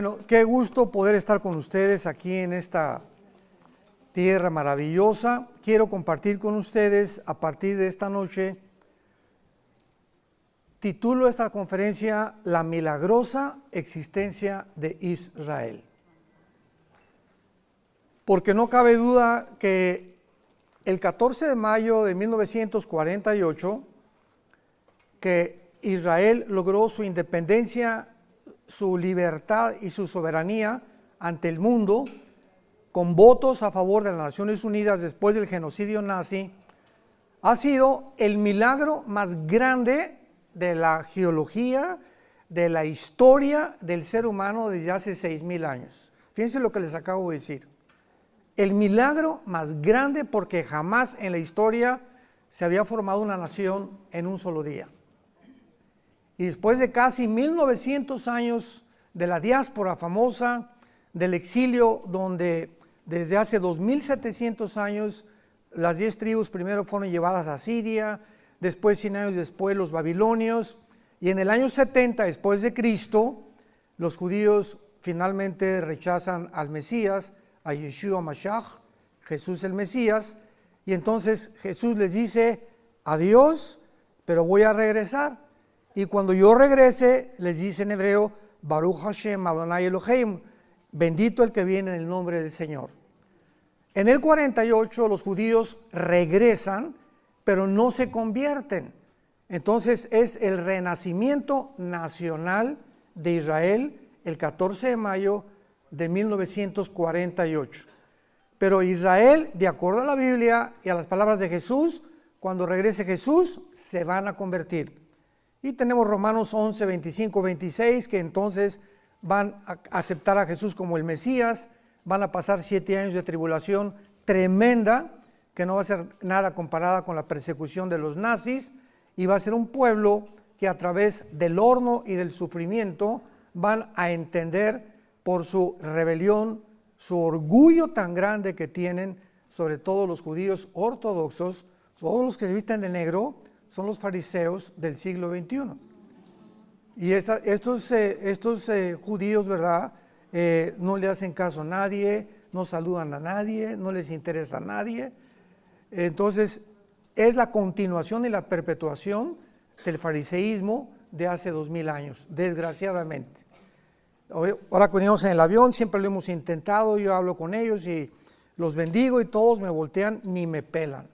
Bueno, qué gusto poder estar con ustedes aquí en esta tierra maravillosa. Quiero compartir con ustedes a partir de esta noche. Titulo esta conferencia La milagrosa existencia de Israel. Porque no cabe duda que el 14 de mayo de 1948, que Israel logró su independencia, su libertad y su soberanía ante el mundo, con votos a favor de las Naciones Unidas después del genocidio nazi, ha sido el milagro más grande de la geología, de la historia del ser humano desde hace 6,000 años. Fíjense lo que les acabo de decir. El milagro más grande porque jamás en la historia se había formado una nación en un solo día. Y después de casi 1900 años de la diáspora famosa, del exilio, donde desde hace 2700 años las 10 tribus primero fueron llevadas a Siria, después 100 años después los babilonios, y en el año 70 después de Cristo, los judíos finalmente rechazan al Mesías, a Yeshua Mashiach, Jesús el Mesías, y entonces Jesús les dice, adiós, pero voy a regresar. Y cuando yo regrese, les dice en hebreo, Baruch Hashem Adonai Elohim, bendito el que viene en el nombre del Señor. En el 48 los judíos regresan, pero no se convierten. Entonces es el renacimiento nacional de Israel el 14 de mayo de 1948. Pero Israel, de acuerdo a la Biblia y a las palabras de Jesús, cuando regrese Jesús, se van a convertir. Y tenemos Romanos 11, 25, 26, que entonces van a aceptar a Jesús como el Mesías, van a pasar 7 años de tribulación tremenda, que no va a ser nada comparada con la persecución de los nazis, y va a ser un pueblo que a través del horno y del sufrimiento van a entender por su rebelión, su orgullo tan grande que tienen, sobre todo los judíos ortodoxos, todos los que se visten de negro, son los fariseos del siglo XXI. Y estos judíos, ¿verdad? No le hacen caso a nadie, no saludan a nadie, no les interesa a nadie. Entonces, es la continuación y la perpetuación del fariseísmo de hace 2000 años, desgraciadamente. Ahora que venimos en el avión, siempre lo hemos intentado, yo hablo con ellos y los bendigo y todos me voltean, ni me pelan.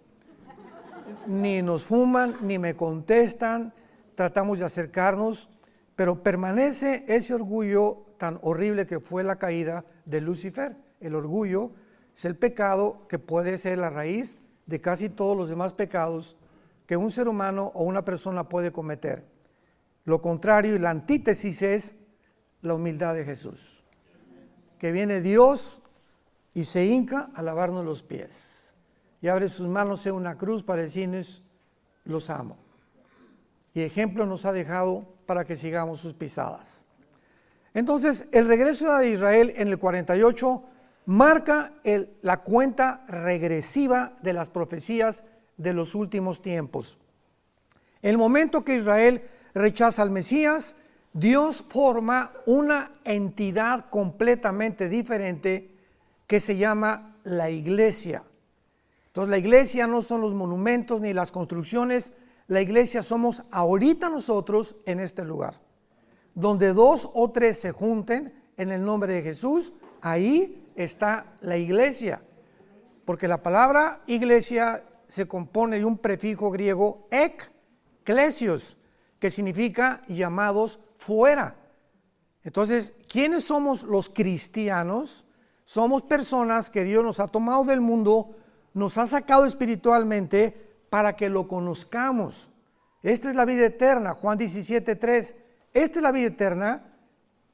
Ni nos fuman, ni me contestan, tratamos de acercarnos, pero permanece ese orgullo tan horrible que fue la caída de Lucifer. El orgullo es el pecado que puede ser la raíz de casi todos los demás pecados que un ser humano o una persona puede cometer. Lo contrario y la antítesis es la humildad de Jesús, que viene Dios y se hinca a lavarnos los pies. Y abre sus manos en una cruz para decirnos, los amo. Y ejemplo nos ha dejado para que sigamos sus pisadas. Entonces, el regreso de Israel en el 48 marca la cuenta regresiva de las profecías de los últimos tiempos. El momento que Israel rechaza al Mesías, Dios forma una entidad completamente diferente que se llama la iglesia. Entonces la iglesia no son los monumentos ni las construcciones, la iglesia somos ahorita nosotros en este lugar. Donde 2 o 3 se junten en el nombre de Jesús, ahí está la iglesia. Porque la palabra iglesia se compone de un prefijo griego ekklesios, que significa llamados fuera. Entonces, ¿quiénes somos los cristianos? Somos personas que Dios nos ha tomado del mundo, nos ha sacado espiritualmente para que lo conozcamos. Esta es la vida eterna, Juan 17:3. Esta es la vida eterna,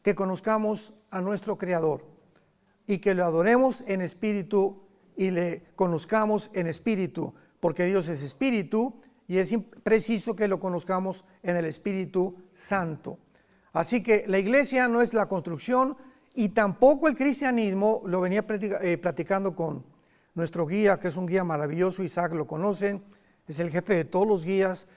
que conozcamos a nuestro Creador y que lo adoremos en espíritu y le conozcamos en espíritu, porque Dios es espíritu y es preciso que lo conozcamos en el Espíritu Santo. Así que la iglesia no es la construcción y tampoco el cristianismo. Lo venía platicando con nuestro guía, que es un guía maravilloso, Isaac lo conocen, es el jefe de todos los guías.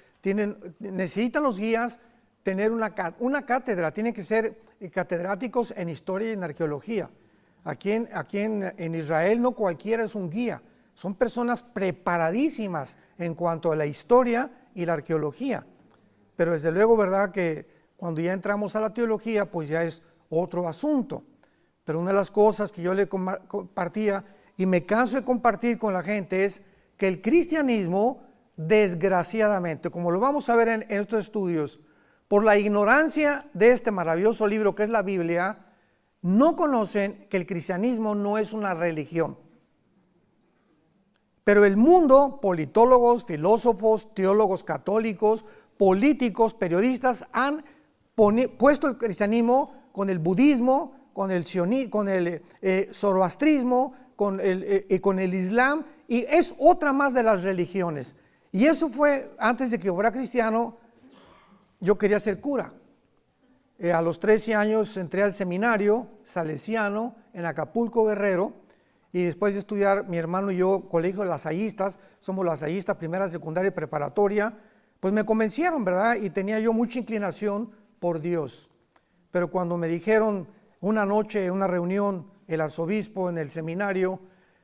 Necesitan los guías tener una cátedra, tienen que ser catedráticos en historia y en arqueología. Aquí en Israel no cualquiera es un guía, son personas preparadísimas en cuanto a la historia y la arqueología. Pero desde luego, ¿verdad?, que cuando ya entramos a la teología, pues ya es otro asunto. Pero una de las cosas que yo le compartía y me canso de compartir con la gente es que el cristianismo, desgraciadamente, como lo vamos a ver en estos estudios, por la ignorancia de este maravilloso libro que es la Biblia, no conocen que el cristianismo no es una religión. Pero el mundo, politólogos, filósofos, teólogos católicos, políticos, periodistas, han puesto el cristianismo con el budismo, con el zoroastrismo, con el islam, y es otra más de las religiones. Y eso fue, antes de que yo fuera cristiano, yo quería ser cura. A los 13 años entré al seminario salesiano en Acapulco, Guerrero, y después de estudiar, mi hermano y yo, colegio de lasallistas, somos lasallistas, primera, secundaria y preparatoria, pues me convencieron, ¿verdad? Y tenía yo mucha inclinación por Dios. Pero cuando me dijeron una noche, en una reunión, el arzobispo en el seminario,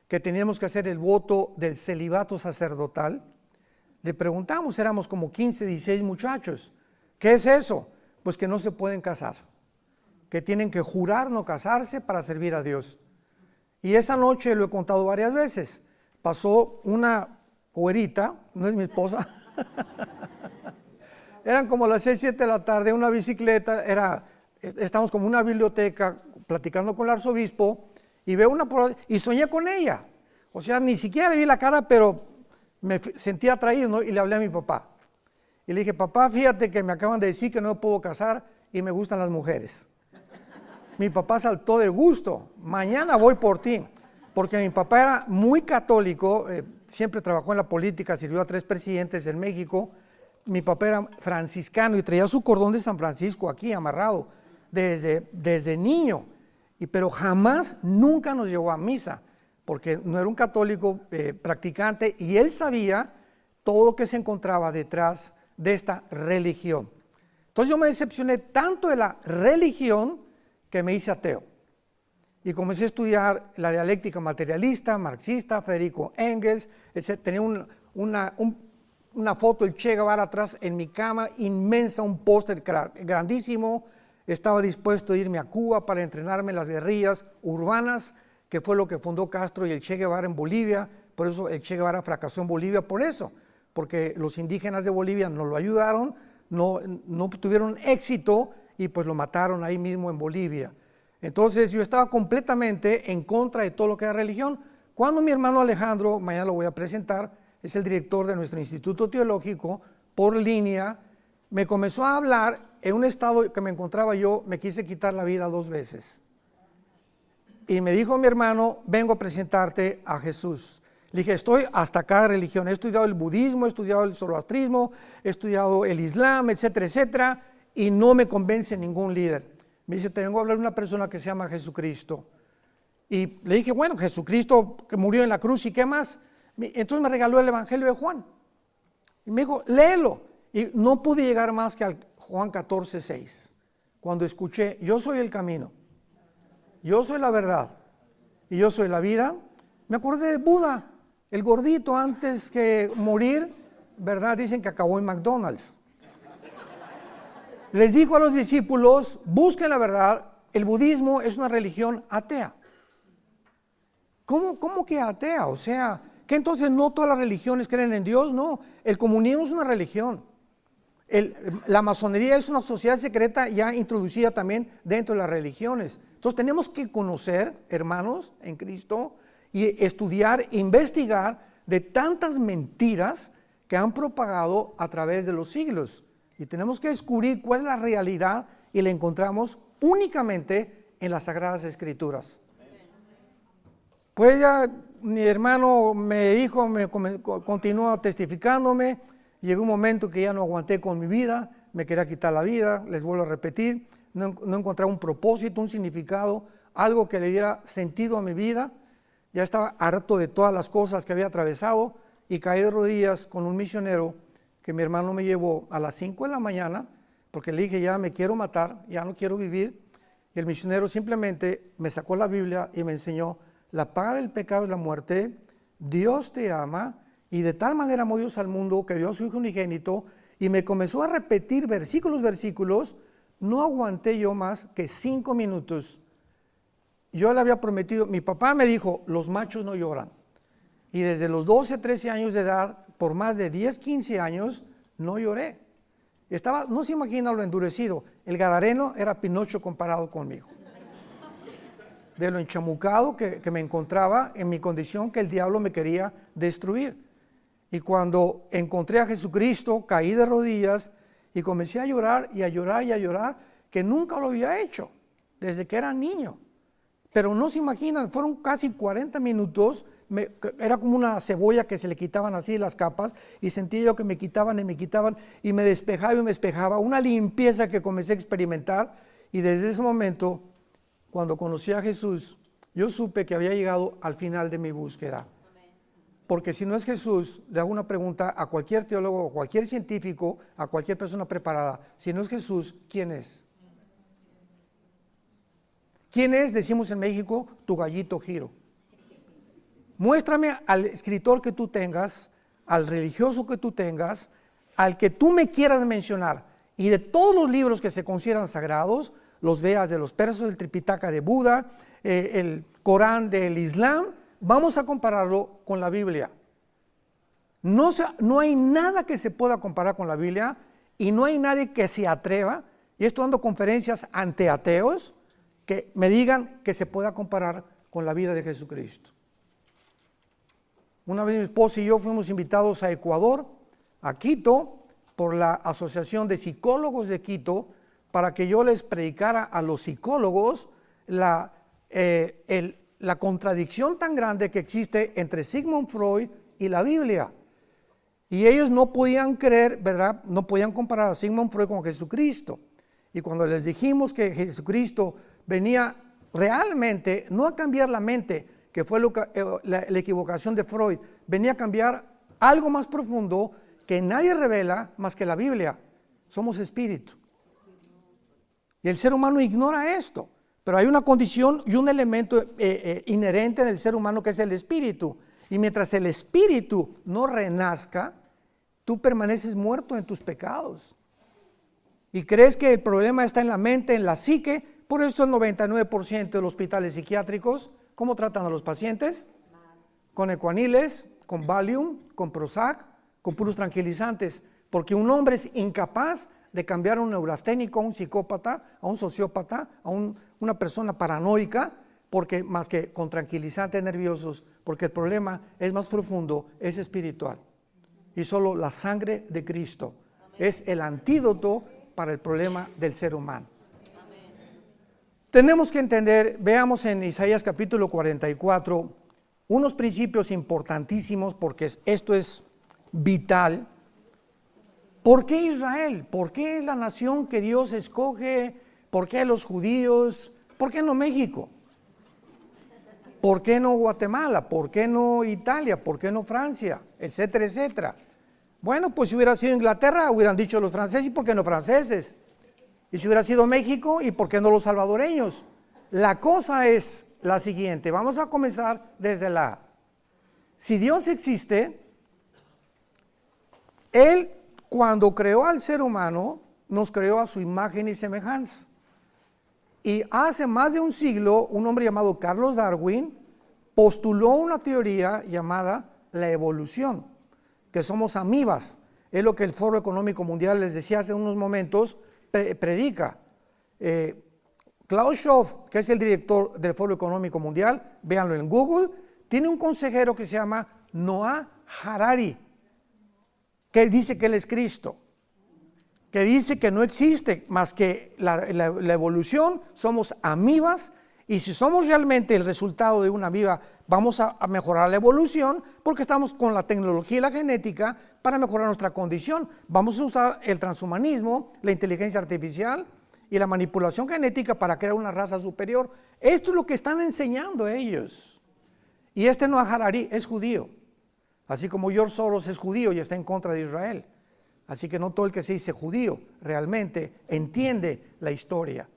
que teníamos que hacer el voto del celibato sacerdotal, le preguntamos, éramos como 15, 16 muchachos, ¿qué es eso? Pues que no se pueden casar, que tienen que jurar no casarse para servir a Dios. Y esa noche, lo he contado varias veces, pasó una güerita, no es mi esposa, eran como las 6, 7 de la tarde, una bicicleta, estábamos como en una biblioteca platicando con el arzobispo, y veo y soñé con ella. O sea, ni siquiera le vi la cara, pero me sentí atraído, ¿no? Y le hablé a mi papá. Y le dije, papá, fíjate que me acaban de decir que no me puedo casar y me gustan las mujeres. Mi papá saltó de gusto, mañana voy por ti. Porque mi papá era muy católico, siempre trabajó en la política, sirvió a 3 presidentes en México. Mi papá era franciscano y traía su cordón de San Francisco aquí amarrado desde niño. Pero jamás, nunca nos llevó a misa, porque no era un católico practicante, y él sabía todo lo que se encontraba detrás de esta religión. Entonces yo me decepcioné tanto de la religión que me hice ateo. Y comencé a estudiar la dialéctica materialista, marxista, Federico Engels, etc. Tenía una foto del Che Guevara atrás en mi cama, inmensa, un póster grandísimo. Estaba dispuesto a irme a Cuba para entrenarme en las guerrillas urbanas, que fue lo que fundó Castro y el Che Guevara en Bolivia. Por eso el Che Guevara fracasó en Bolivia, por eso, porque los indígenas de Bolivia no lo ayudaron, no tuvieron éxito y pues lo mataron ahí mismo en Bolivia. Entonces yo estaba completamente en contra de todo lo que era religión. Cuando mi hermano Alejandro, mañana lo voy a presentar, es el director de nuestro Instituto Teológico, por línea, me comenzó a hablar. En un estado que me encontraba yo, me quise quitar la vida 2 veces. Y me dijo mi hermano, vengo a presentarte a Jesús. Le dije, estoy hasta cada religión, he estudiado el budismo, he estudiado el zoroastrismo, he estudiado el islam, etcétera, etcétera, y no me convence ningún líder. Me dice, te vengo a hablar de una persona que se llama Jesucristo. Y le dije, bueno, Jesucristo que murió en la cruz, ¿y qué más? Entonces me regaló el Evangelio de Juan. Y me dijo, léelo. Y no pude llegar más que al Juan 14:6, cuando escuché, yo soy el camino, yo soy la verdad y yo soy la vida. Me acordé de Buda, el gordito, antes que morir, ¿verdad? Dicen que acabó en McDonald's. Les dijo a los discípulos, busquen la verdad, el budismo es una religión atea. ¿Cómo que atea? O sea, ¿que entonces no todas las religiones creen en Dios? No, el comunismo es una religión. La masonería es una sociedad secreta ya introducida también dentro de las religiones. Entonces tenemos que conocer, hermanos, en Cristo, y estudiar, investigar de tantas mentiras que han propagado a través de los siglos. Y tenemos que descubrir cuál es la realidad y la encontramos únicamente en las Sagradas Escrituras. Pues ya mi hermano me dijo, continuó testificándome. Llegó un momento que ya no aguanté con mi vida, me quería quitar la vida, les vuelvo a repetir, no encontraba un propósito, un significado, algo que le diera sentido a mi vida. Ya estaba harto de todas las cosas que había atravesado y caí de rodillas con un misionero que mi hermano me llevó a las 5 de la mañana, porque le dije, ya me quiero matar, ya no quiero vivir. Y el misionero simplemente me sacó la Biblia y me enseñó, la paga del pecado es la muerte, Dios te ama, y de tal manera amó Dios al mundo que dio a su Hijo unigénito, y me comenzó a repetir versículos, no aguanté yo más que 5 minutos. Yo le había prometido, mi papá me dijo, los machos no lloran. Y desde los 12, 13 años de edad, por más de 10, 15 años, no lloré. No se imagina lo endurecido. El gadareno era Pinocho comparado conmigo. De lo enchamucado que me encontraba en mi condición, que el diablo me quería destruir. Y cuando encontré a Jesucristo, caí de rodillas y comencé a llorar y a llorar y a llorar, que nunca lo había hecho, desde que era niño. Pero no se imaginan, fueron casi 40 minutos, era como una cebolla que se le quitaban así las capas, y sentía yo que me quitaban y me despejaba y me despejaba, una limpieza que comencé a experimentar, y desde ese momento, cuando conocí a Jesús, yo supe que había llegado al final de mi búsqueda. Porque si no es Jesús, le hago una pregunta a cualquier teólogo, a cualquier científico, a cualquier persona preparada, si no es Jesús, ¿quién es? ¿Quién es, decimos en México, tu gallito Giro? Muéstrame al escritor que tú tengas, al religioso que tú tengas, al que tú me quieras mencionar, y de todos los libros que se consideran sagrados, los veas de los persas, el Tripitaka de Buda, el Corán del Islam, vamos a compararlo con la Biblia. No hay nada que se pueda comparar con la Biblia, y no hay nadie que se atreva, y estoy dando conferencias ante ateos, que me digan que se pueda comparar con la vida de Jesucristo. Una vez mi esposa y yo fuimos invitados a Ecuador, a Quito, por la Asociación de Psicólogos de Quito, para que yo les predicara a los psicólogos la contradicción tan grande que existe entre Sigmund Freud y la Biblia. Y ellos no podían creer, ¿verdad? No podían comparar a Sigmund Freud con Jesucristo. Y cuando les dijimos que Jesucristo venía realmente, no a cambiar la mente, que fue la equivocación de Freud, venía a cambiar algo más profundo que nadie revela más que la Biblia. Somos espíritu. Y el ser humano ignora esto, pero hay una condición y un elemento inherente del ser humano que es el espíritu. Y mientras el espíritu no renazca, tú permaneces muerto en tus pecados. Y crees que el problema está en la mente, en la psique. Por eso el 99% de los hospitales psiquiátricos, ¿cómo tratan a los pacientes? Con ecuaniles, con Valium, con Prozac, con puros tranquilizantes. Porque un hombre es incapaz de cambiar a un neurasténico, a un psicópata, a un sociópata, a una persona paranoica, porque más que con tranquilizantes nerviosos, porque el problema es más profundo, es espiritual. Y solo la sangre de Cristo es el antídoto para el problema del ser humano. Tenemos que entender, veamos en Isaías capítulo 44, unos principios importantísimos, porque esto es vital. ¿Por qué Israel? ¿Por qué la nación que Dios escoge? ¿Por qué los judíos? ¿Por qué no México? ¿Por qué no Guatemala? ¿Por qué no Italia? ¿Por qué no Francia? Etcétera, etcétera. Bueno, pues si hubiera sido Inglaterra, hubieran dicho los franceses, ¿y por qué no franceses? Y si hubiera sido México, ¿y por qué no los salvadoreños? La cosa es la siguiente, vamos a comenzar desde la A. Si Dios existe, Él cuando creó al ser humano, nos creó a su imagen y semejanza. Y hace más de un siglo, un hombre llamado Carlos Darwin postuló una teoría llamada la evolución, que somos amibas. Es lo que el Foro Económico Mundial, les decía hace unos momentos, predica. Klaus Schwab, que es el director del Foro Económico Mundial, véanlo en Google, tiene un consejero que se llama Noah Harari, que dice que él es Cristo, que dice que no existe más que la evolución, somos amibas, y si somos realmente el resultado de una amiba, vamos a mejorar la evolución, porque estamos con la tecnología y la genética para mejorar nuestra condición. Vamos a usar el transhumanismo, la inteligencia artificial y la manipulación genética para crear una raza superior. Esto es lo que están enseñando ellos. Y Noah Harari es judío, así como George Soros es judío y está en contra de Israel. Así que no todo el que se dice judío realmente entiende la historia.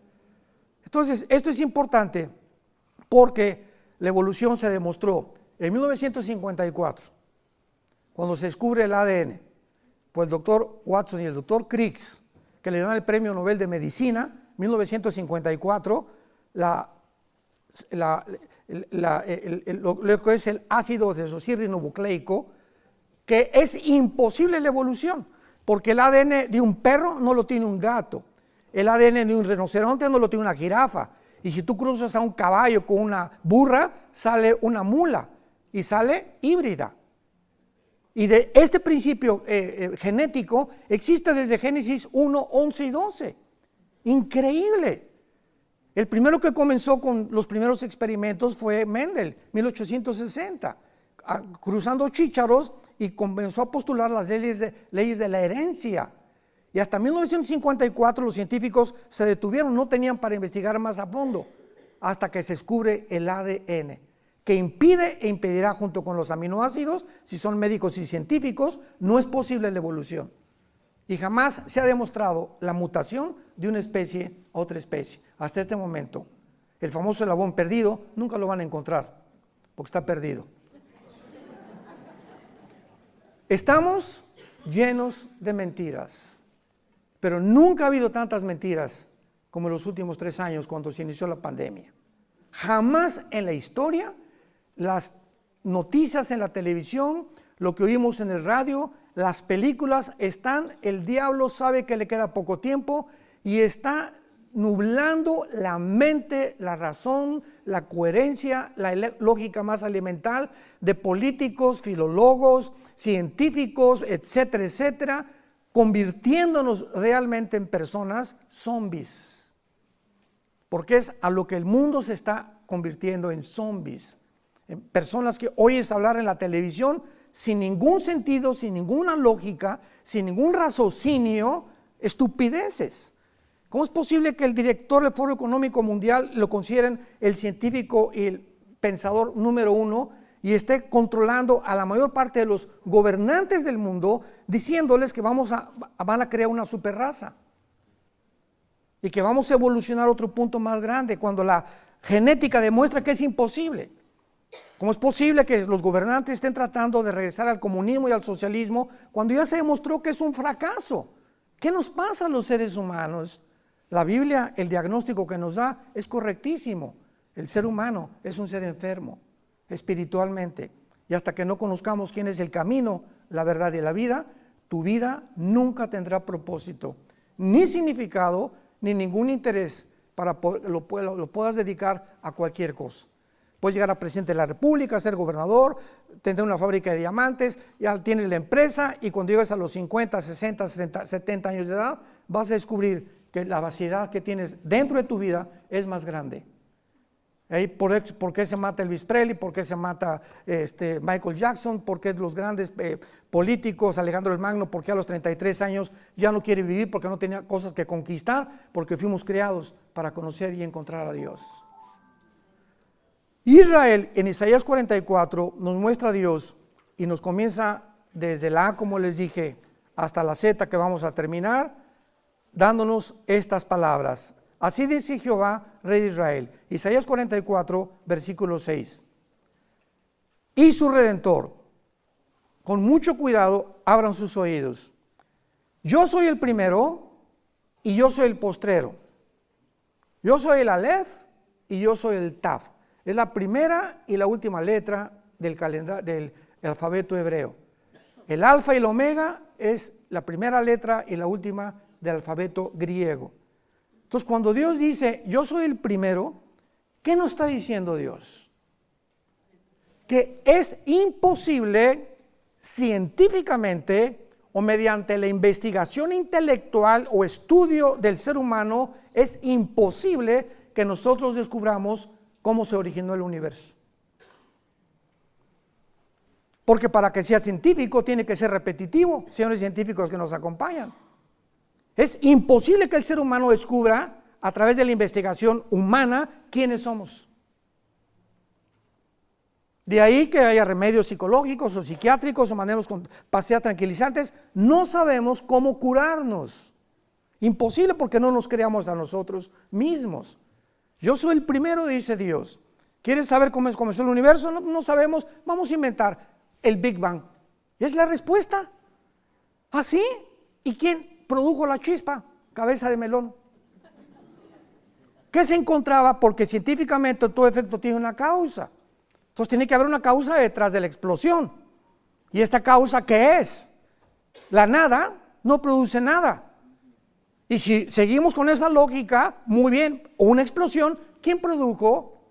Entonces, esto es importante porque la evolución se demostró en 1954, cuando se descubre el ADN, por el doctor Watson y el doctor Crick, que le dan el Premio Nobel de Medicina, 1954, lo que es el ácido desoxirribonucleico, que es imposible la evolución, porque el ADN de un perro no lo tiene un gato, el ADN de un rinoceronte no lo tiene una jirafa, y si tú cruzas a un caballo con una burra, sale una mula, y sale híbrida. Y de este principio genético existe desde Génesis 1, 11 y 12. Increíble. El primero que comenzó con los primeros experimentos fue Mendel, 1860, cruzando chícharos, y comenzó a postular las leyes de la herencia. Y hasta 1954 los científicos se detuvieron, no tenían para investigar más a fondo, hasta que se descubre el ADN, que impide e impedirá junto con los aminoácidos, si son médicos y científicos, no es posible la evolución. Y jamás se ha demostrado la mutación de una especie a otra especie. Hasta este momento, el famoso eslabón perdido, nunca lo van a encontrar, porque está perdido. Estamos llenos de mentiras, pero nunca ha habido tantas mentiras como en los últimos 3 años cuando se inició la pandemia. Jamás en la historia las noticias en la televisión, lo que oímos en el radio, las películas están, el diablo sabe que le queda poco tiempo y está nublando la mente, la razón, la coherencia, la lógica más elemental de políticos, filólogos, científicos, etcétera, etcétera, convirtiéndonos realmente en personas zombies. Porque es a lo que el mundo se está convirtiendo, en zombies. En personas que oyes hablar en la televisión sin ningún sentido, sin ninguna lógica, sin ningún raciocinio, estupideces. ¿Cómo es posible que el director del Foro Económico Mundial lo consideren el científico y el pensador número 1 y esté controlando a la mayor parte de los gobernantes del mundo, diciéndoles que van a crear una superraza y que vamos a evolucionar a otro punto más grande, cuando la genética demuestra que es imposible? ¿Cómo es posible que los gobernantes estén tratando de regresar al comunismo y al socialismo cuando ya se demostró que es un fracaso? ¿Qué nos pasa a los seres humanos? La Biblia, el diagnóstico que nos da es correctísimo. El ser humano es un ser enfermo espiritualmente, y hasta que no conozcamos quién es el camino, la verdad y la vida, tu vida nunca tendrá propósito, ni significado, ni ningún interés para lo puedas dedicar a cualquier cosa. Puedes llegar a presidente de la República, ser gobernador, tener una fábrica de diamantes, ya tienes la empresa, y cuando llegues a los 50, 60, 60, 70 años de edad, vas a descubrir que la vaciedad que tienes dentro de tu vida es más grande. ¿Por qué se mata Elvis Presley? ¿Por qué se mata Michael Jackson? ¿Por qué los grandes políticos, Alejandro el Magno, por qué a los 33 años ya no quiere vivir? Porque no tenía cosas que conquistar, porque fuimos creados para conocer y encontrar a Dios. Israel, en Isaías 44, nos muestra a Dios y nos comienza desde la A, como les dije, hasta la Z, que vamos a terminar, dándonos estas palabras. Así dice Jehová, Rey de Israel. Isaías 44, versículo 6. Y su Redentor, con mucho cuidado, abran sus oídos. Yo soy el primero y yo soy el postrero. Yo soy el Aleph y yo soy el Taf. Es la primera y la última letra del alfabeto hebreo. El alfa y el omega es la primera letra y la última del alfabeto griego. Entonces, cuando Dios dice, yo soy el primero, ¿qué nos está diciendo Dios? Que es imposible científicamente o mediante la investigación intelectual o estudio del ser humano, es imposible que nosotros descubramos cómo se originó el universo. Porque para que sea científico tiene que ser repetitivo, señores científicos que nos acompañan. Es imposible que el ser humano descubra a través de la investigación humana quiénes somos. De ahí que haya remedios psicológicos o psiquiátricos o manejos con pastillas tranquilizantes. No sabemos cómo curarnos. Imposible porque no nos creamos a nosotros mismos. Yo soy el primero, dice Dios. ¿Quieres saber cómo comenzó el universo? No sabemos. Vamos a inventar el Big Bang. Y es la respuesta. ¿Así? ¿Y quién produjo la chispa? Cabeza de melón. ¿Qué se encontraba? Porque científicamente todo efecto tiene una causa. Entonces tiene que haber una causa detrás de la explosión. ¿Y esta causa qué es? La nada no produce nada. Y si seguimos con esa lógica, muy bien, una explosión, ¿quién produjo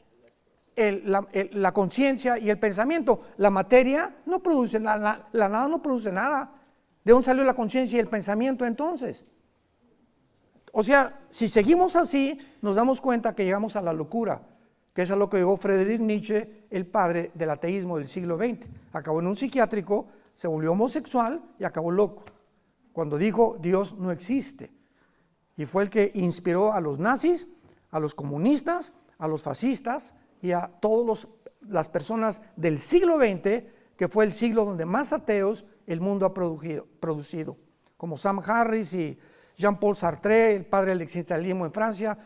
la conciencia y el pensamiento? La materia no produce nada, la nada no produce nada. ¿De dónde salió la conciencia y el pensamiento entonces? O sea, si seguimos así, nos damos cuenta que llegamos a la locura, que es a lo que llegó Friedrich Nietzsche, el padre del ateísmo del siglo XX. Acabó en un psiquiátrico, se volvió homosexual y acabó loco, cuando dijo Dios no existe. Y fue el que inspiró a los nazis, a los comunistas, a los fascistas y a todas las personas del siglo XX, que fue el siglo donde más ateos el mundo ha producido, como Sam Harris y Jean-Paul Sartre, el padre del existencialismo en Francia.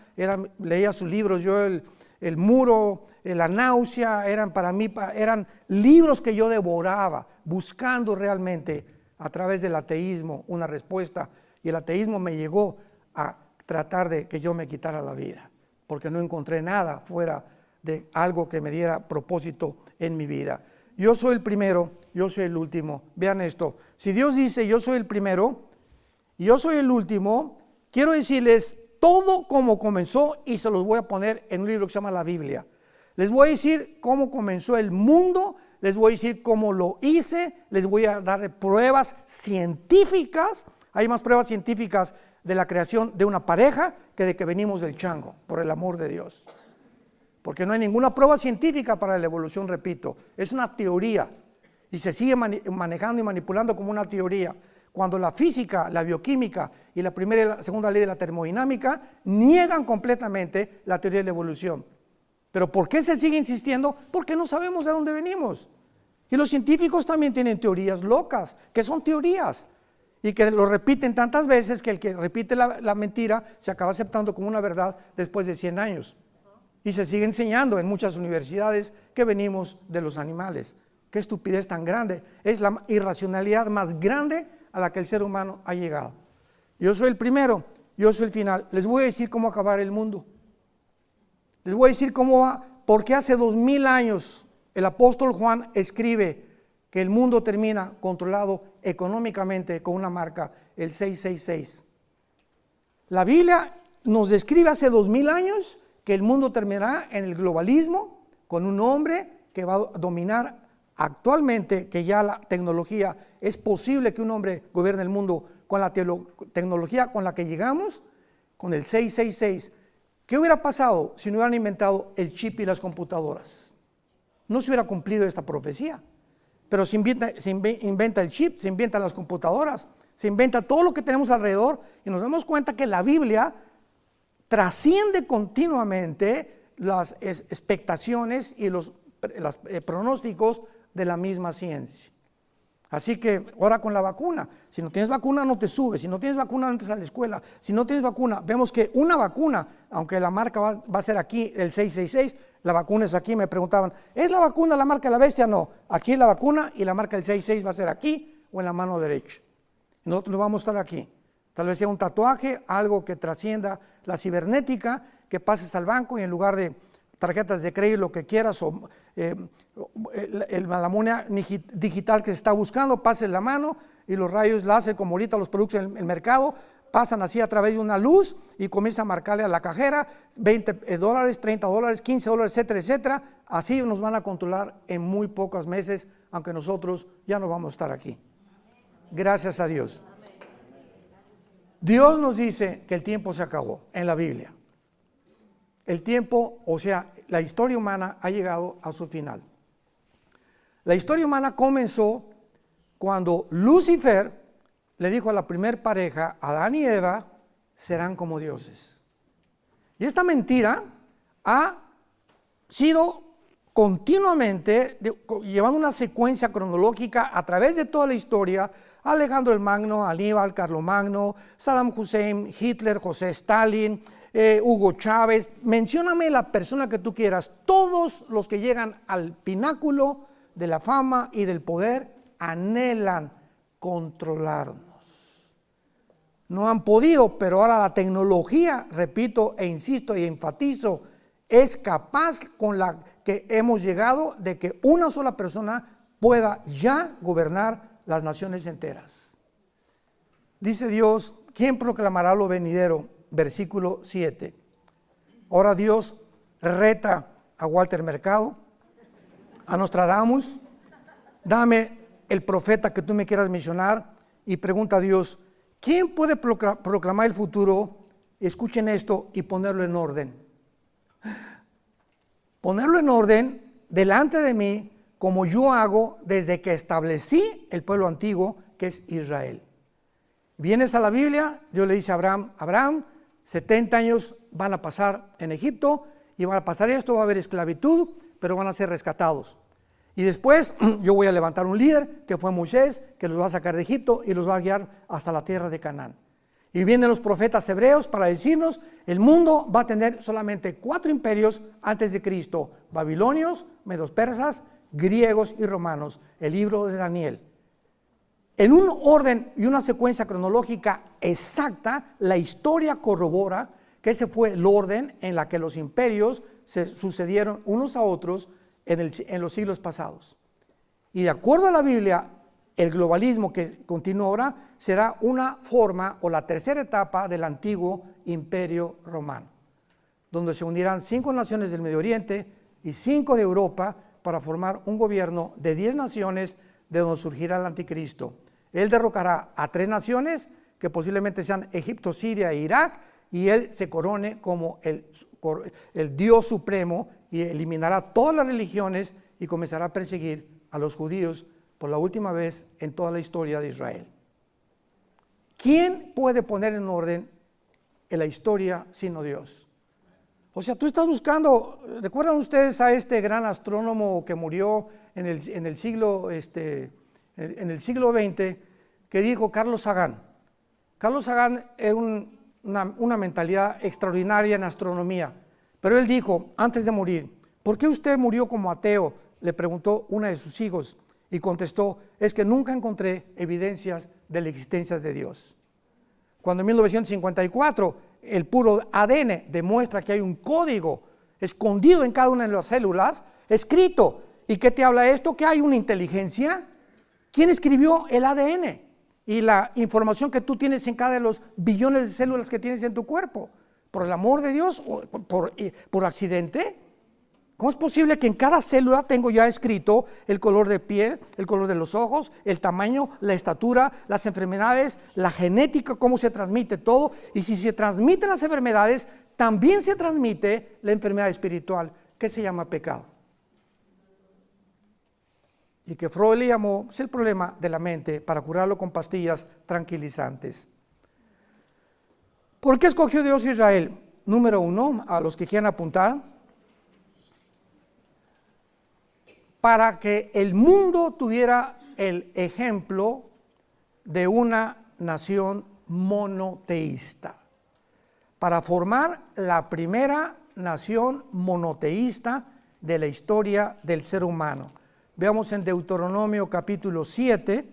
Leía sus libros, yo el Muro, La náusea, para mí eran libros que yo devoraba, buscando realmente a través del ateísmo una respuesta, y el ateísmo me llegó a tratar de que yo me quitara la vida, porque no encontré nada fuera de algo que me diera propósito en mi vida. Yo soy el primero, yo soy el último. Vean esto, si Dios dice yo soy el primero y yo soy el último, quiero decirles todo cómo comenzó, y se los voy a poner en un libro que se llama la Biblia. Les voy a decir cómo comenzó el mundo, les voy a decir cómo lo hice, les voy a dar pruebas científicas. Hay más pruebas científicas de la creación de una pareja que de que venimos del chango, por el amor de Dios. Porque no hay ninguna prueba científica para la evolución, repito, es una teoría y se sigue manejando y manipulando como una teoría, cuando la física, la bioquímica y la primera y la segunda ley de la termodinámica niegan completamente la teoría de la evolución. ¿Pero por qué se sigue insistiendo? Porque no sabemos de dónde venimos. Y los científicos también tienen teorías locas, que son teorías, y que lo repiten tantas veces que el que repite la mentira se acaba aceptando como una verdad después de 100 años. Y se sigue enseñando en muchas universidades que venimos de los animales. Qué estupidez tan grande. Es la irracionalidad más grande a la que el ser humano ha llegado. Yo soy el primero, yo soy el final. Les voy a decir cómo acabar el mundo. Les voy a decir cómo va, porque hace 2000 años el apóstol Juan escribe que el mundo termina controlado económicamente con una marca, el 666. La Biblia nos describe hace 2000 años que el mundo terminará en el globalismo, con un hombre que va a dominar actualmente, que ya la tecnología, es posible que un hombre gobierne el mundo con la tecnología con la que llegamos, con el 666. ¿Qué hubiera pasado si no hubieran inventado el chip y las computadoras? No se hubiera cumplido esta profecía. Pero se inventa el chip, se inventan las computadoras, se inventa todo lo que tenemos alrededor, y nos damos cuenta que la Biblia trasciende continuamente las expectaciones y los pronósticos de la misma ciencia. Así que ahora con la vacuna, si no tienes vacuna no te subes, si no tienes vacuna no entras a la escuela, si no tienes vacuna, vemos que una vacuna, aunque la marca va a ser aquí el 666, la vacuna es aquí. Me preguntaban, ¿es la vacuna la marca de la bestia? No, aquí es la vacuna y la marca del 666 va a ser aquí o en la mano derecha. Nosotros no vamos a estar aquí. Tal vez sea un tatuaje, algo que trascienda la cibernética, que pases al banco y en lugar de tarjetas de crédito, lo que quieras, o la moneda digital que se está buscando, pases la mano y los rayos láser, como ahorita los productos en el mercado, pasan así a través de una luz y comienza a marcarle a la cajera $20, $30, $15, etcétera, etcétera. Así nos van a controlar en muy pocos meses, aunque nosotros ya no vamos a estar aquí. Gracias a Dios. Dios nos dice que el tiempo se acabó en la Biblia. El tiempo, o sea, la historia humana ha llegado a su final. La historia humana comenzó cuando Lucifer le dijo a la primer pareja, Adán y Eva, serán como dioses. Y esta mentira ha sido continuamente, llevando una secuencia cronológica a través de toda la historia, Alejandro el Magno, Aníbal, Carlomagno, Saddam Hussein, Hitler, José Stalin, Hugo Chávez, mencióname la persona que tú quieras, todos los que llegan al pináculo de la fama y del poder anhelan controlarnos. No han podido, pero ahora la tecnología, repito e insisto y enfatizo, es capaz con la que hemos llegado de que una sola persona pueda ya gobernar las naciones enteras. Dice Dios, ¿quién proclamará lo venidero? Versículo 7. Ahora Dios reta a Walter Mercado, a Nostradamus, dame el profeta que tú me quieras mencionar, y pregunta a Dios, ¿quién puede proclamar el futuro? Escuchen esto y ponerlo en orden. Ponerlo en orden delante de mí, como yo hago desde que establecí el pueblo antiguo, que es Israel. Vienes a la Biblia, Dios le dice a Abraham, 70 años van a pasar en Egipto, y van a pasar esto, va a haber esclavitud, pero van a ser rescatados. Y después yo voy a levantar un líder, que fue Moisés, que los va a sacar de Egipto y los va a guiar hasta la tierra de Canaán. Y vienen los profetas hebreos para decirnos, el mundo va a tener solamente 4 imperios antes de Cristo, babilonios, medos persas, griegos y romanos, el libro de Daniel. En un orden y una secuencia cronológica exacta, la historia corrobora que ese fue el orden en la que los imperios se sucedieron unos a otros en los siglos pasados. Y de acuerdo a la Biblia, el globalismo que continúa ahora será una forma o la tercera etapa del antiguo imperio romano, donde se unirán 5 naciones del Medio Oriente y 5 de Europa para formar un gobierno de 10 naciones de donde surgirá el anticristo. Él derrocará a 3 naciones que posiblemente sean Egipto, Siria e Irak, y él se corone como el Dios supremo y eliminará todas las religiones y comenzará a perseguir a los judíos por la última vez en toda la historia de Israel. ¿Quién puede poner en orden en la historia sino Dios? O sea, tú estás buscando, ¿recuerdan ustedes a este gran astrónomo que murió en el siglo XX, que dijo Carlos Sagan? Carlos Sagan era una mentalidad extraordinaria en astronomía, pero él dijo, antes de morir, ¿por qué usted murió como ateo?, le preguntó una de sus hijos, y contestó, es que nunca encontré evidencias de la existencia de Dios. Cuando en 1954 el puro ADN demuestra que hay un código escondido en cada una de las células, escrito. ¿Y qué te habla esto? Que hay una inteligencia. ¿Quién escribió el ADN y la información que tú tienes en cada de los billones de células que tienes en tu cuerpo? ¿Por el amor de Dios o por accidente? ¿Cómo es posible que en cada célula tengo ya escrito el color de piel, el color de los ojos, el tamaño, la estatura, las enfermedades, la genética, cómo se transmite todo? Y si se transmiten las enfermedades, también se transmite la enfermedad espiritual, que se llama pecado. Y que Freud le llamó, es el problema de la mente, para curarlo con pastillas tranquilizantes. ¿Por qué escogió Dios a Israel? Número 1, a los que quieran apuntar, para que el mundo tuviera el ejemplo de una nación monoteísta, para formar la primera nación monoteísta de la historia del ser humano. Veamos en Deuteronomio capítulo 7,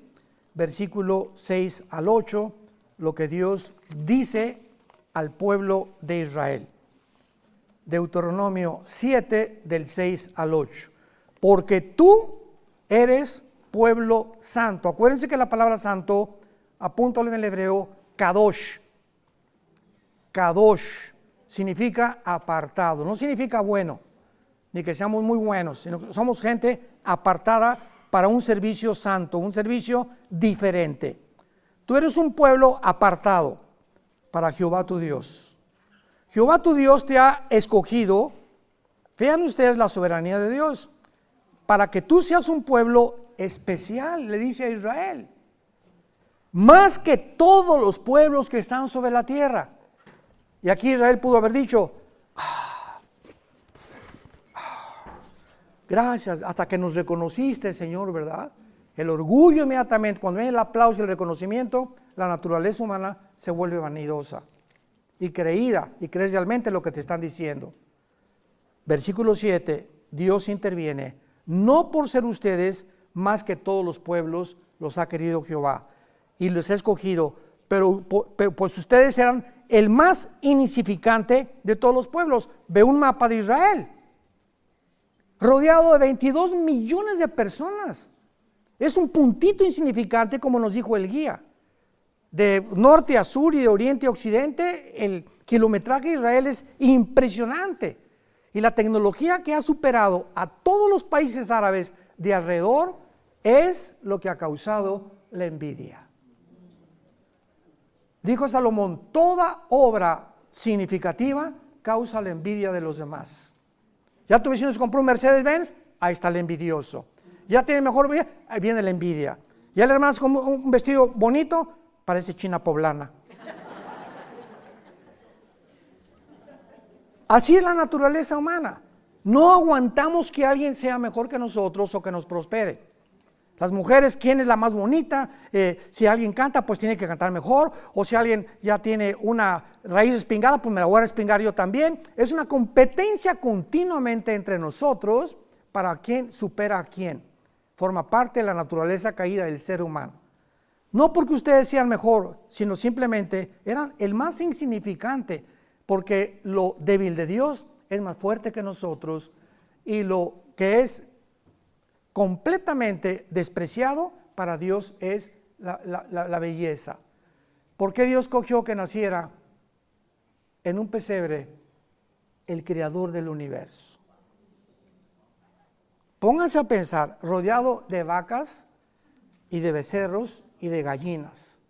versículo 6 al 8, lo que Dios dice al pueblo de Israel. Deuteronomio 7, del 6 al 8. Porque tú eres pueblo santo. Acuérdense que la palabra santo, apúntalo en el hebreo, kadosh. Kadosh significa apartado, no significa bueno, ni que seamos muy buenos, sino que somos gente apartada para un servicio santo, un servicio diferente. Tú eres un pueblo apartado para Jehová tu Dios. Jehová tu Dios te ha escogido, vean ustedes la soberanía de Dios, para que tú seas un pueblo especial, le dice a Israel, más que todos los pueblos que están sobre la tierra. Y aquí Israel pudo haber dicho, gracias, hasta que nos reconociste, Señor, ¿verdad? El orgullo inmediatamente, cuando viene el aplauso y el reconocimiento, la naturaleza humana se vuelve vanidosa y creída, y crees realmente lo que te están diciendo. Versículo 7, Dios interviene, no por ser ustedes más que todos los pueblos, los ha querido Jehová, y los ha escogido, pero pues ustedes eran el más insignificante de todos los pueblos. Ve un mapa de Israel, rodeado de 22 millones de personas. Es un puntito insignificante, como nos dijo el guía. De norte a sur y de oriente a occidente, el kilometraje de Israel es impresionante. Y la tecnología que ha superado a todos los países árabes de alrededor es lo que ha causado la envidia. Dijo Salomón, toda obra significativa causa la envidia de los demás. Ya tu vecino se compró un Mercedes-Benz, ahí está el envidioso. Ya tiene mejor vida, ahí viene la envidia. Ya el hermano se compró un vestido bonito, parece china poblana. Así es la naturaleza humana. No aguantamos que alguien sea mejor que nosotros o que nos prospere. Las mujeres, ¿quién es la más bonita? Si alguien canta, pues tiene que cantar mejor. O si alguien ya tiene una raíz respingada, pues me la voy a respingar yo también. Es una competencia continuamente entre nosotros para quién supera a quién. Forma parte de la naturaleza caída del ser humano. No porque ustedes sean mejor, sino simplemente eran el más insignificante, porque lo débil de Dios es más fuerte que nosotros y lo que es completamente despreciado para Dios es la belleza. ¿Por qué Dios cogió que naciera en un pesebre el creador del universo? Pónganse a pensar, rodeado de vacas y de becerros y de gallinas.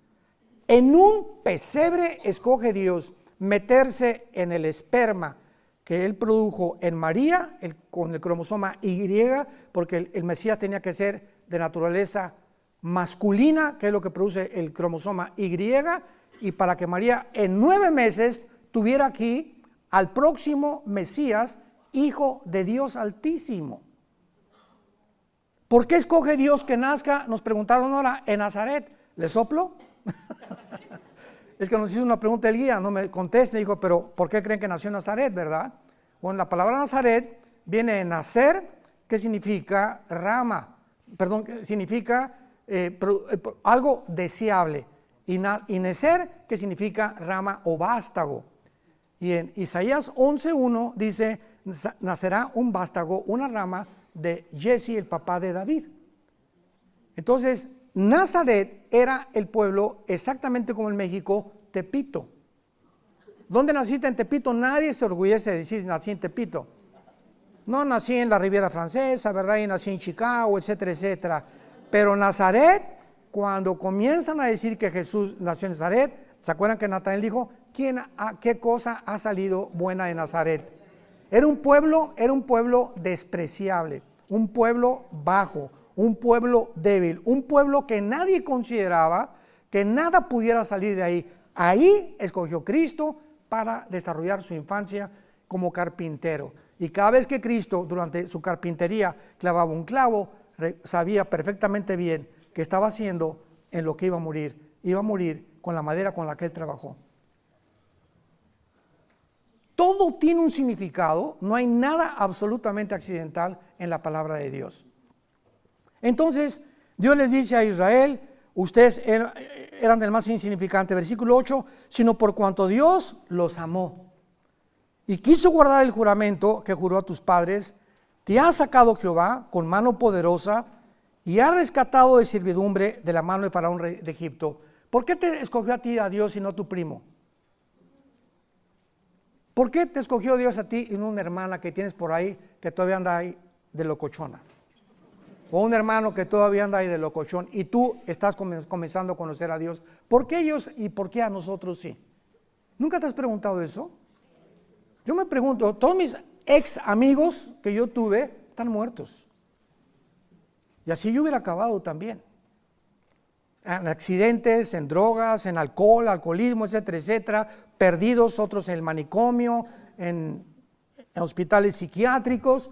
En un pesebre escoge Dios meterse en el esperma que él produjo en María, con el cromosoma Y, porque el Mesías tenía que ser de naturaleza masculina, que es lo que produce el cromosoma Y, y para que María en 9 meses tuviera aquí al próximo Mesías, hijo de Dios Altísimo. ¿Por qué escoge Dios que nazca? Nos preguntaron ahora, en Nazaret. ¿Le soplo? Es que nos hizo una pregunta el guía, no me contesta, dijo, pero ¿por qué creen que nació en Nazaret, verdad? Bueno, la palabra Nazaret viene de nacer, que significa rama, significa algo deseable, y necer, que significa rama o vástago. Y en Isaías 11:1 dice, nacerá un vástago, una rama de Jesse, el papá de David. Entonces, Nazaret era el pueblo exactamente como en México, Tepito. ¿Dónde naciste en Tepito? Nadie se orgullece de decir nací en Tepito. No nací en la Riviera Francesa, ¿verdad? Y nací en Chicago, etcétera, etcétera. Pero Nazaret, cuando comienzan a decir que Jesús nació en Nazaret, ¿se acuerdan que Natanael dijo, qué cosa ha salido buena de Nazaret? Era un pueblo despreciable, un pueblo bajo, un pueblo débil, un pueblo que nadie consideraba que nada pudiera salir de ahí. Ahí escogió Cristo para desarrollar su infancia como carpintero. Y cada vez que Cristo, durante su carpintería, clavaba un clavo, sabía perfectamente bien que estaba haciendo en lo que iba a morir. Iba a morir con la madera con la que él trabajó. Todo tiene un significado, no hay nada absolutamente accidental en la palabra de Dios. Entonces, Dios les dice a Israel, ustedes eran del más insignificante, versículo 8, sino por cuanto Dios los amó y quiso guardar el juramento que juró a tus padres, te ha sacado Jehová con mano poderosa y ha rescatado de servidumbre de la mano de Faraón, rey de Egipto. ¿Por qué te escogió a ti, a Dios, y no a tu primo? ¿Por qué te escogió Dios a ti y no una hermana que tienes por ahí que todavía anda ahí de locochona? O un hermano que todavía anda ahí de locochón y tú estás comenzando a conocer a Dios. ¿Por qué ellos y por qué a nosotros sí? ¿Nunca te has preguntado eso? Yo me pregunto, todos mis ex amigos que yo tuve están muertos. Y así yo hubiera acabado también. En accidentes, en drogas, en alcohol, alcoholismo, etcétera, etcétera. Perdidos, otros en el manicomio, en hospitales psiquiátricos.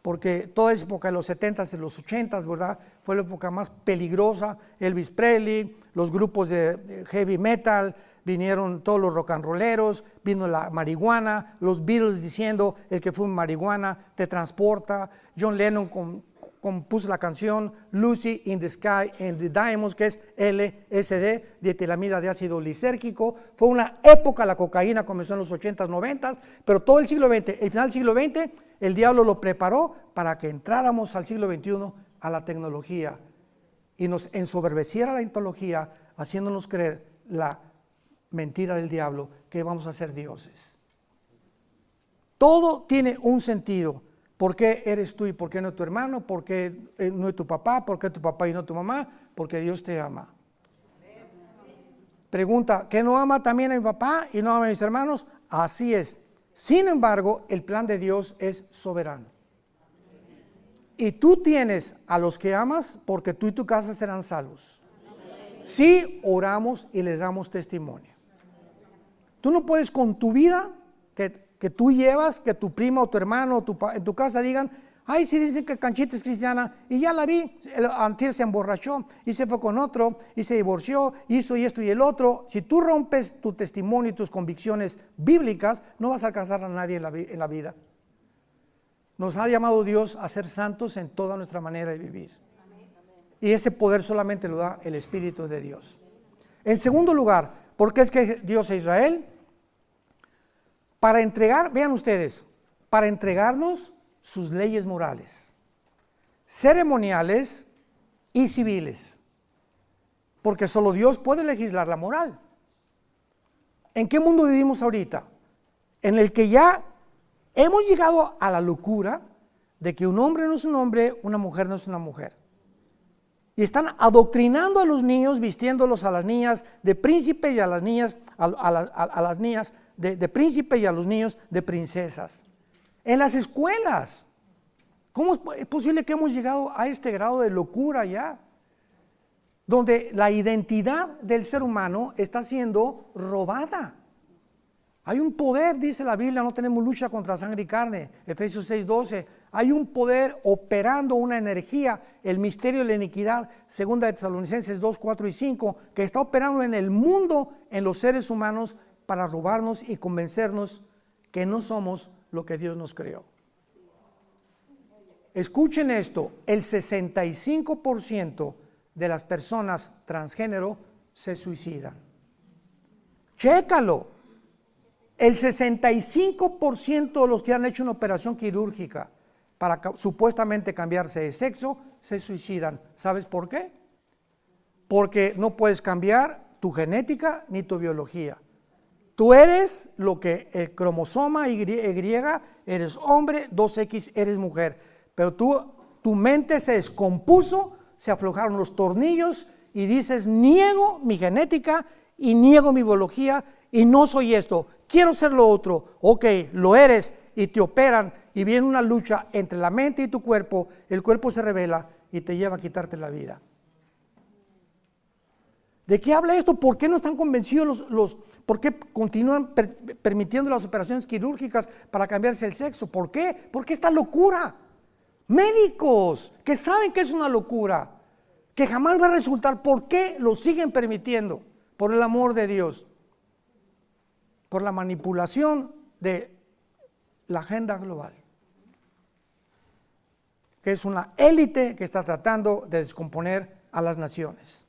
porque toda esa época de los 70s, de los 80s, ¿verdad? Fue la época más peligrosa. Elvis Presley, los grupos de heavy metal, vinieron todos los rock and rolleros, vino la marihuana, los Beatles diciendo el que fuma marihuana te transporta. John Lennon compuso la canción Lucy in the Sky and the Diamonds, que es LSD, dietilamida de ácido lisérgico. Fue una época, la cocaína comenzó en los 80s, 90s, pero todo el siglo XX, el final del siglo XX, el diablo lo preparó para que entráramos al siglo XXI a la tecnología y nos ensoberbeciera la tecnología, haciéndonos creer la mentira del diablo, que vamos a ser dioses. Todo tiene un sentido. ¿Por qué eres tú y por qué no tu hermano? ¿Por qué no es tu papá? ¿Por qué tu papá y no tu mamá? Porque Dios te ama. Pregunta, ¿qué no ama también a mi papá y no ama a mis hermanos? Así es. Sin embargo, el plan de Dios es soberano. Y tú tienes a los que amas porque tú y tu casa serán salvos. Si oramos y les damos testimonio. Tú no puedes con tu vida que tú llevas, que tu prima o tu hermano o en tu casa digan, ay, sí dicen que Canchita es cristiana, y ya la vi, antier se emborrachó, y se fue con otro, y se divorció, hizo y esto y el otro. Si tú rompes tu testimonio y tus convicciones bíblicas, no vas a alcanzar a nadie en la vida. Nos ha llamado Dios a ser santos en toda nuestra manera de vivir. Y ese poder solamente lo da el Espíritu de Dios. En segundo lugar, ¿por qué es que Dios es Israel? Para entregar, vean ustedes, para entregarnos sus leyes morales, ceremoniales y civiles, porque solo Dios puede legislar la moral. ¿En qué mundo vivimos ahorita? En el que ya hemos llegado a la locura de que un hombre no es un hombre, una mujer no es una mujer. Y están adoctrinando a los niños, vistiéndolos a las niñas de príncipe y a las niñas, a las niñas de príncipe y a los niños de princesas. En las escuelas. ¿Cómo es posible que hemos llegado a este grado de locura ya? Donde la identidad del ser humano está siendo robada. Hay un poder, dice la Biblia, no tenemos lucha contra sangre y carne, Efesios 6:12. Hay un poder operando una energía, el misterio de la iniquidad, segunda de Tesalonicenses 2, 4 y 5, que está operando en el mundo, en los seres humanos, para robarnos y convencernos que no somos lo que Dios nos creó. Escuchen esto, el 65% de las personas transgénero se suicidan. Chécalo. El 65% de los que han hecho una operación quirúrgica para supuestamente cambiarse de sexo, se suicidan. ¿Sabes por qué? Porque no puedes cambiar tu genética ni tu biología. Tú eres lo que el cromosoma Y, eres hombre, 2X, eres mujer. Pero tu mente se descompuso, se aflojaron los tornillos y dices, niego mi genética y niego mi biología y no soy esto. Quiero ser lo otro. Ok, lo eres y te operan y viene una lucha entre la mente y tu cuerpo. El cuerpo se revela y te lleva a quitarte la vida. ¿De qué habla esto? ¿Por qué no están convencidos por qué continúan permitiendo las operaciones quirúrgicas para cambiarse el sexo? ¿Por qué? ¿Por qué esta locura? Médicos que saben que es una locura, que jamás va a resultar. ¿Por qué lo siguen permitiendo? Por el amor de Dios. Por la manipulación de la agenda global, que es una élite que está tratando de descomponer a las naciones.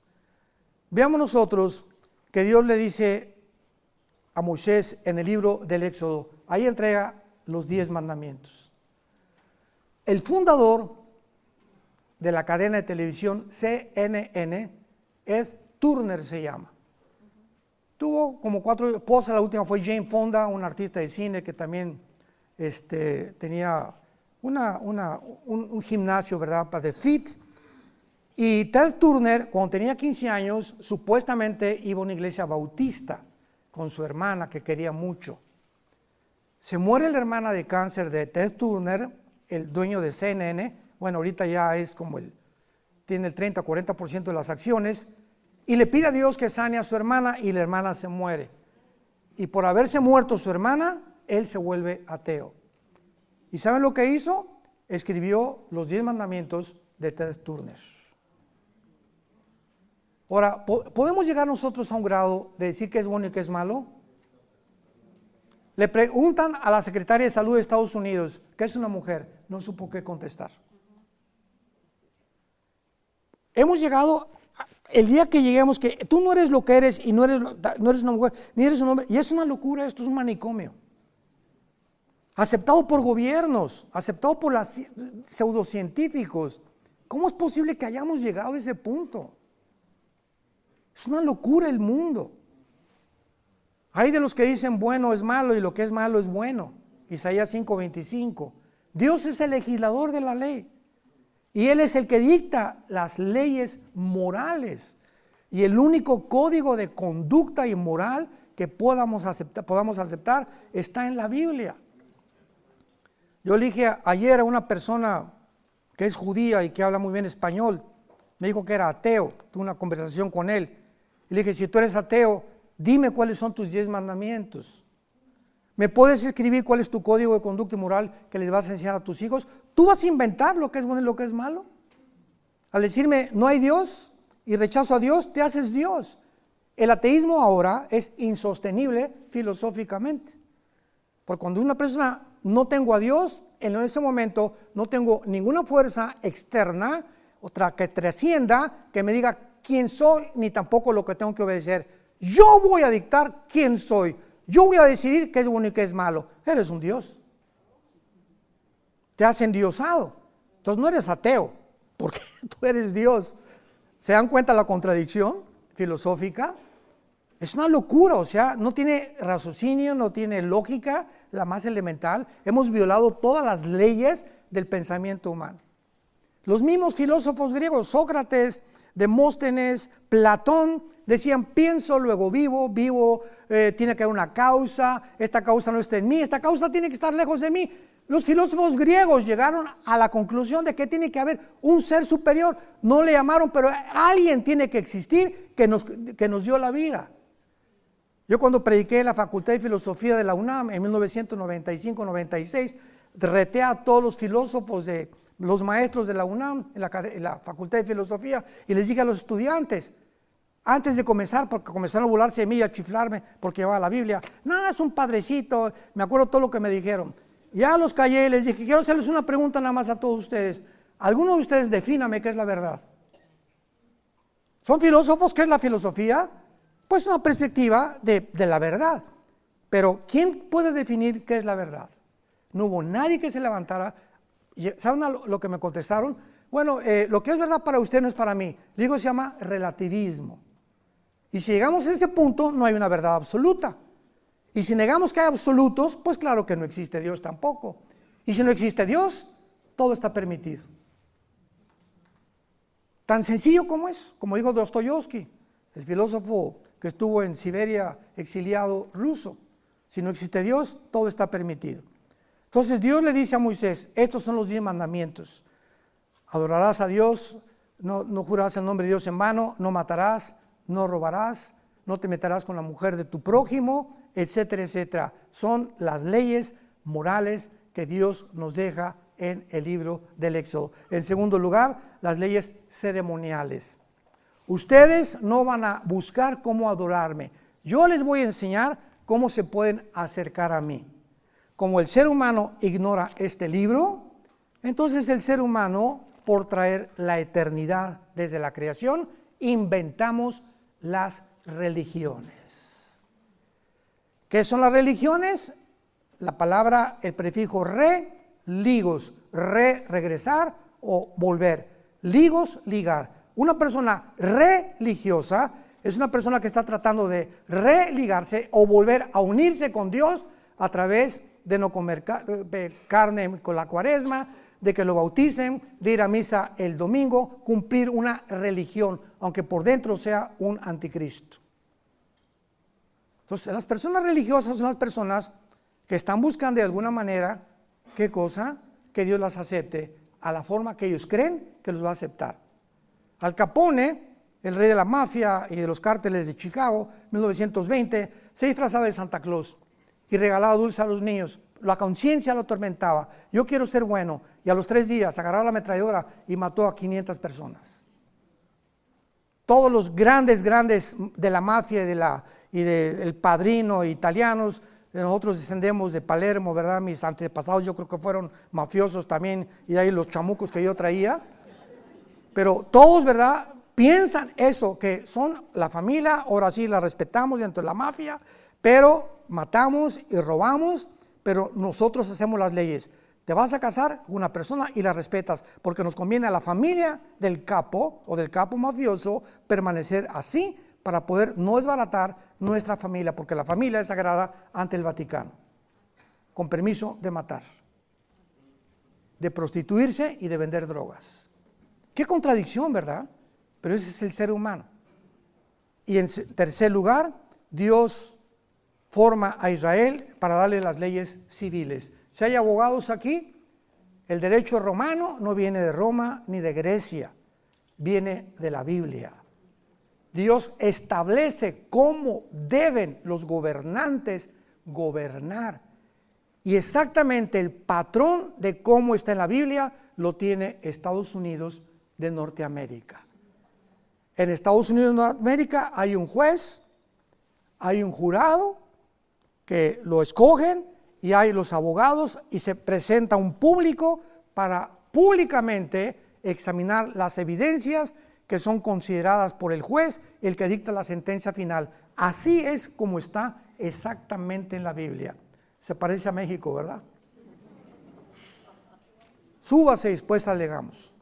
Veamos nosotros que Dios le dice a Moisés en el libro del Éxodo, ahí entrega los 10 mandamientos. El fundador de la cadena de televisión CNN, Ed Turner se llama. Tuvo como 4 esposas, la última fue Jane Fonda, una artista de cine que también tenía un gimnasio, ¿verdad?, para The Fit. Y Ted Turner, cuando tenía 15 años, supuestamente iba a una iglesia bautista con su hermana que quería mucho. Se muere la hermana de cáncer de Ted Turner, el dueño de CNN, bueno, ahorita ya es como tiene el 30-40% de las acciones, y le pide a Dios que sane a su hermana y la hermana se muere. Y por haberse muerto su hermana, él se vuelve ateo. ¿Y saben lo que hizo? escribió los 10 mandamientos de Ted Turner. Ahora, ¿podemos llegar nosotros a un grado de decir qué es bueno y qué es malo? Le preguntan a la secretaria de salud de Estados Unidos, ¿qué es una mujer? No supo qué contestar. Hemos llegado, el día que lleguemos, que tú no eres lo que eres y no eres una mujer, ni eres un hombre, y es una locura, esto es un manicomio. Aceptado por gobiernos, aceptado por los pseudocientíficos. ¿Cómo es posible que hayamos llegado a ese punto? Es una locura el mundo. Hay de los que dicen bueno es malo y lo que es malo es bueno. Isaías 5:25. Dios es el legislador de la ley y Él es el que dicta las leyes morales y el único código de conducta y moral que podamos aceptar está en la Biblia. Yo le dije ayer a una persona que es judía y que habla muy bien español, me dijo que era ateo, tuve una conversación con él y le dije, si tú eres ateo, dime cuáles son tus 10 mandamientos. ¿Me puedes escribir cuál es tu código de conducta y moral que les vas a enseñar a tus hijos? ¿Tú vas a inventar lo que es bueno y lo que es malo? Al decirme no hay Dios y rechazo a Dios, te haces Dios. El ateísmo ahora es insostenible filosóficamente. Porque cuando una persona no tengo a Dios, en ese momento no tengo ninguna fuerza externa, otra que trascienda, que me diga quién soy, ni tampoco lo que tengo que obedecer. Yo voy a dictar quién soy. Yo voy a decidir qué es bueno y qué es malo. Eres un Dios. Te has endiosado. Entonces no eres ateo, porque tú eres Dios. ¿Se dan cuenta la contradicción filosófica? Es una locura, o sea, no tiene raciocinio, no tiene lógica, la más elemental. Hemos violado todas las leyes del pensamiento humano. Los mismos filósofos griegos, Sócrates, Demóstenes, Platón, decían pienso, luego vivo, tiene que haber una causa, esta causa no está en mí, esta causa tiene que estar lejos de mí. Los filósofos griegos llegaron a la conclusión de que tiene que haber un ser superior, no le llamaron, pero alguien tiene que existir que nos dio la vida. Yo cuando prediqué en la Facultad de Filosofía de la UNAM en 1995-96, reté a todos los filósofos, los maestros de la UNAM, en la Facultad de Filosofía, y les dije a los estudiantes, antes de comenzar, porque comenzaron a burlarse de mí y a chiflarme porque llevaba la Biblia, no, es un padrecito, me acuerdo todo lo que me dijeron. Ya los callé y les dije, quiero hacerles una pregunta nada más a todos ustedes. ¿Alguno de ustedes defíname qué es la verdad? ¿Son filósofos? ¿Qué es la filosofía? Pues una perspectiva de la verdad. Pero ¿quién puede definir qué es la verdad? No hubo nadie que se levantara. ¿Saben lo que me contestaron? Bueno, lo que es verdad para usted no es para mí. Digo, se llama relativismo. Y si llegamos a ese punto, no hay una verdad absoluta. Y si negamos que hay absolutos, pues claro que no existe Dios tampoco. Y si no existe Dios, todo está permitido. Tan sencillo como es, como dijo Dostoyevsky, el filósofo que estuvo en Siberia exiliado ruso. Si no existe Dios, todo está permitido. Entonces Dios le dice a Moisés, estos son los 10 mandamientos. Adorarás a Dios, no jurarás el nombre de Dios en vano, no matarás, no robarás, no te meterás con la mujer de tu prójimo, etcétera, etcétera. Son las leyes morales que Dios nos deja en el libro del Éxodo. En segundo lugar, las leyes ceremoniales. Ustedes no van a buscar cómo adorarme. Yo les voy a enseñar cómo se pueden acercar a mí. Como el ser humano ignora este libro, entonces el ser humano, por traer la eternidad desde la creación, inventamos las religiones. ¿Qué son las religiones? La palabra, el prefijo ligos, regresar o volver. Ligos, ligar. Una persona religiosa es una persona que está tratando de religarse o volver a unirse con Dios a través de no comer carne con la cuaresma, de que lo bauticen, de ir a misa el domingo, cumplir una religión, aunque por dentro sea un anticristo. Entonces, las personas religiosas son las personas que están buscando de alguna manera, ¿qué cosa? Que Dios las acepte a la forma que ellos creen que los va a aceptar. Al Capone, el rey de la mafia y de los cárteles de Chicago, 1920, se disfrazaba de Santa Claus y regalaba dulce a los niños. La conciencia lo atormentaba. Yo quiero ser bueno. Y a los 3 días agarraba la ametralladora y mató a 500 personas. Todos los grandes de la mafia y del Padrino italianos, nosotros descendemos de Palermo, ¿verdad? Mis antepasados yo creo que fueron mafiosos también, y de ahí los chamucos que yo traía. Pero todos, ¿verdad?, piensan eso, que son la familia, ahora sí la respetamos dentro de la mafia, pero matamos y robamos, pero nosotros hacemos las leyes. Te vas a casar con una persona y la respetas, porque nos conviene a la familia del capo o del capo mafioso permanecer así para poder no desbaratar nuestra familia, porque la familia es sagrada ante el Vaticano, con permiso de matar, de prostituirse y de vender drogas. Qué contradicción, ¿verdad? Pero ese es el ser humano. Y en tercer lugar, Dios forma a Israel para darle las leyes civiles. Si hay abogados aquí, el derecho romano no viene de Roma ni de Grecia, viene de la Biblia. Dios establece cómo deben los gobernantes gobernar. Y exactamente el patrón de cómo está en la Biblia lo tiene Estados Unidos de Norteamérica. En Estados Unidos de Norteamérica hay un juez, hay un jurado que lo escogen, y hay los abogados, y se presenta un público para públicamente examinar las evidencias que son consideradas por el juez, el que dicta la sentencia final. Así es como está exactamente en la Biblia. Se parece a México, ¿verdad? Súbase y después alegamos.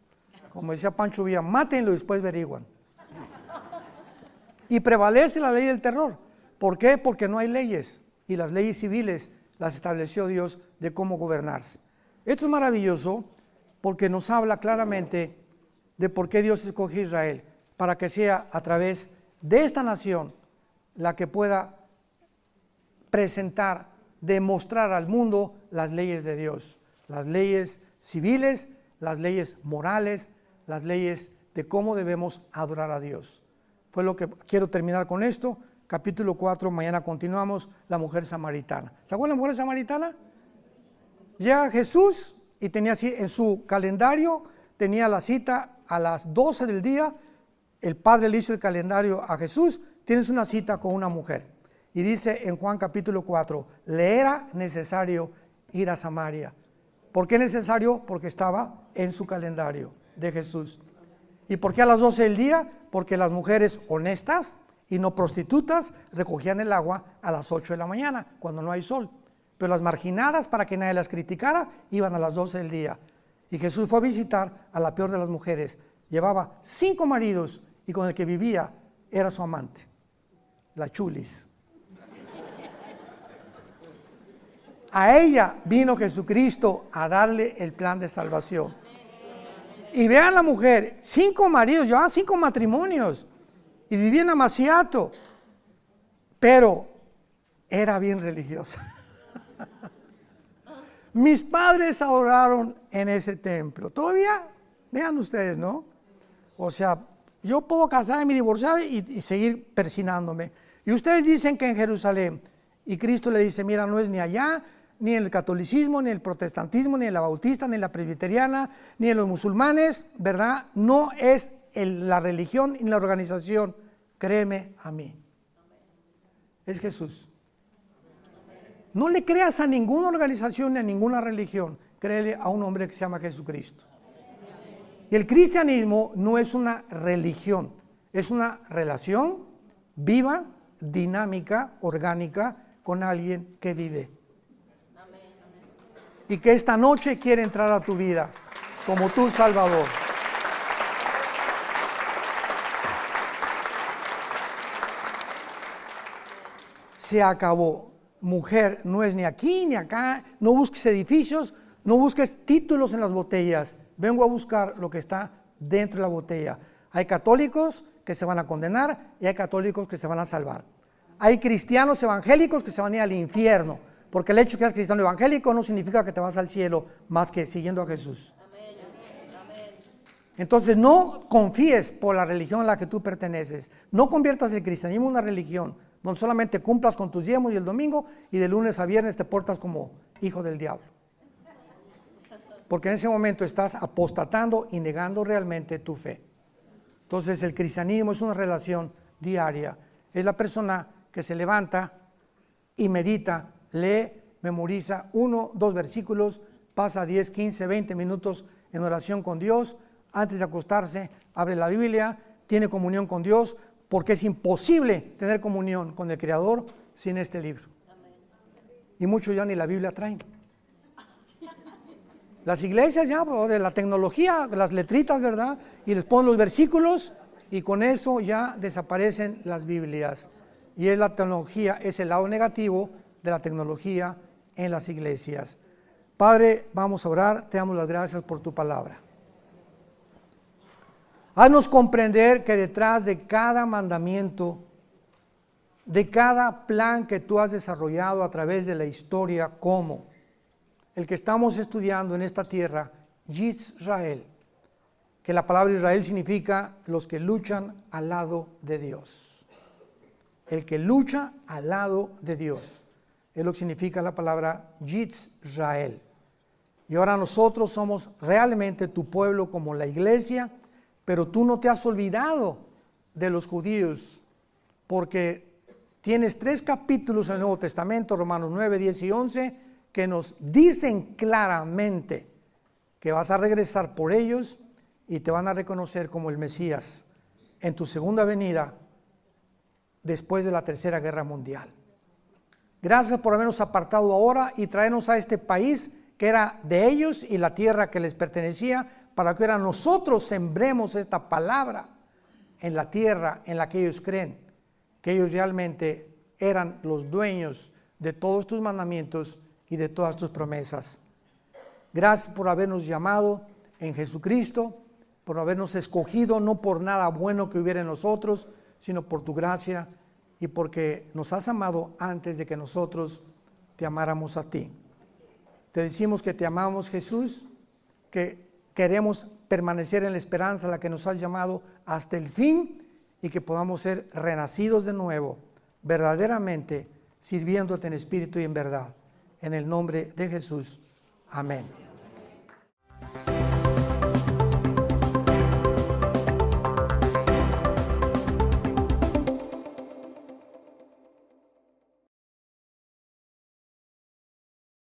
Como decía Pancho Villa, mátenlo y después averiguan. Y prevalece la ley del terror. ¿Por qué? Porque no hay leyes, y las leyes civiles las estableció Dios de cómo gobernarse. Esto es maravilloso porque nos habla claramente de por qué Dios escogió a Israel, para que sea a través de esta nación la que pueda presentar, demostrar al mundo las leyes de Dios, las leyes civiles, las leyes morales, las leyes de cómo debemos adorar a Dios. Fue lo que quiero terminar con esto. Capítulo 4, mañana continuamos, la mujer samaritana. ¿Se acuerdan de la mujer samaritana? Llega Jesús y tenía así en su calendario, tenía la cita a las 12 del día. El Padre le hizo el calendario a Jesús, tienes una cita con una mujer. Y dice en Juan capítulo 4, le era necesario ir a Samaria. ¿Por qué necesario? Porque estaba en su calendario de Jesús. ¿Y por qué a las 12 del día? Porque las mujeres honestas y no prostitutas recogían el agua a las 8 de la mañana, cuando no hay sol. Pero las marginadas, para que nadie las criticara, iban a las 12 del día. Y Jesús fue a visitar a la peor de las mujeres. Llevaba 5 maridos y con el que vivía era su amante, la chulis. A ella vino Jesucristo a darle el plan de salvación. Y vean la mujer, 5 maridos, llevaban 5 matrimonios. Y vivía en Amaciato, pero era bien religiosa. Mis padres adoraron en ese templo. Todavía, vean ustedes, ¿no? O sea, yo puedo casarme y divorciarme y seguir persinándome. Y ustedes dicen que en Jerusalén, y Cristo le dice, mira, no es ni allá, ni en el catolicismo, ni en el protestantismo, ni en la bautista, ni en la presbiteriana, ni en los musulmanes, ¿verdad? No es la religión y la organización, créeme a mí. Es Jesús. No le creas a ninguna organización ni a ninguna religión, créele a un hombre que se llama Jesucristo. Y el cristianismo no es una religión, es una relación viva, dinámica, orgánica con alguien que vive. Y que esta noche quiere entrar a tu vida como tu Salvador. Se acabó. Mujer, no es ni aquí ni acá, no busques edificios, no busques títulos en las botellas. Vengo a buscar lo que está dentro de la botella. Hay católicos que se van a condenar y hay católicos que se van a salvar. Hay cristianos evangélicos que se van a ir al infierno, porque el hecho de que seas cristiano evangélico no significa que te vas al cielo más que siguiendo a Jesús. Entonces no confíes por la religión a la que tú perteneces, no conviertas el cristianismo en una religión, donde solamente cumplas con tus diezmos y el domingo, y de lunes a viernes te portas como hijo del diablo. Porque en ese momento estás apostatando y negando realmente tu fe. Entonces el cristianismo es una relación diaria. Es la persona que se levanta y medita, lee, memoriza 1, 2 versículos, pasa 10, 15, 20 minutos en oración con Dios, antes de acostarse abre la Biblia, tiene comunión con Dios, porque es imposible tener comunión con el Creador sin este libro. Y muchos ya ni la Biblia traen. Las iglesias ya, de la tecnología, las letritas, ¿verdad? Y les ponen los versículos y con eso ya desaparecen las Biblias. Y es la tecnología, es el lado negativo de la tecnología en las iglesias. Padre, vamos a orar, te damos las gracias por tu palabra. Haznos comprender que detrás de cada mandamiento, de cada plan que tú has desarrollado a través de la historia, como el que estamos estudiando en esta tierra, Israel, que la palabra Israel significa los que luchan al lado de Dios. El que lucha al lado de Dios, es lo que significa la palabra Israel. Y ahora nosotros somos realmente tu pueblo como la iglesia, pero tú no te has olvidado de los judíos, porque tienes 3 capítulos en el Nuevo Testamento, Romanos 9, 10 y 11, que nos dicen claramente que vas a regresar por ellos y te van a reconocer como el Mesías en tu segunda venida después de la Tercera Guerra Mundial. Gracias por habernos apartado ahora y traernos a este país que era de ellos y la tierra que les pertenecía, para que ahora nosotros sembremos esta palabra en la tierra en la que ellos creen, que ellos realmente eran los dueños de todos tus mandamientos y de todas tus promesas. Gracias por habernos llamado en Jesucristo, por habernos escogido, no por nada bueno que hubiera en nosotros, sino por tu gracia y porque nos has amado antes de que nosotros te amáramos a ti. Te decimos que te amamos, Jesús, que queremos permanecer en la esperanza a la que nos has llamado hasta el fin y que podamos ser renacidos de nuevo, verdaderamente sirviéndote en espíritu y en verdad. En el nombre de Jesús. Amén.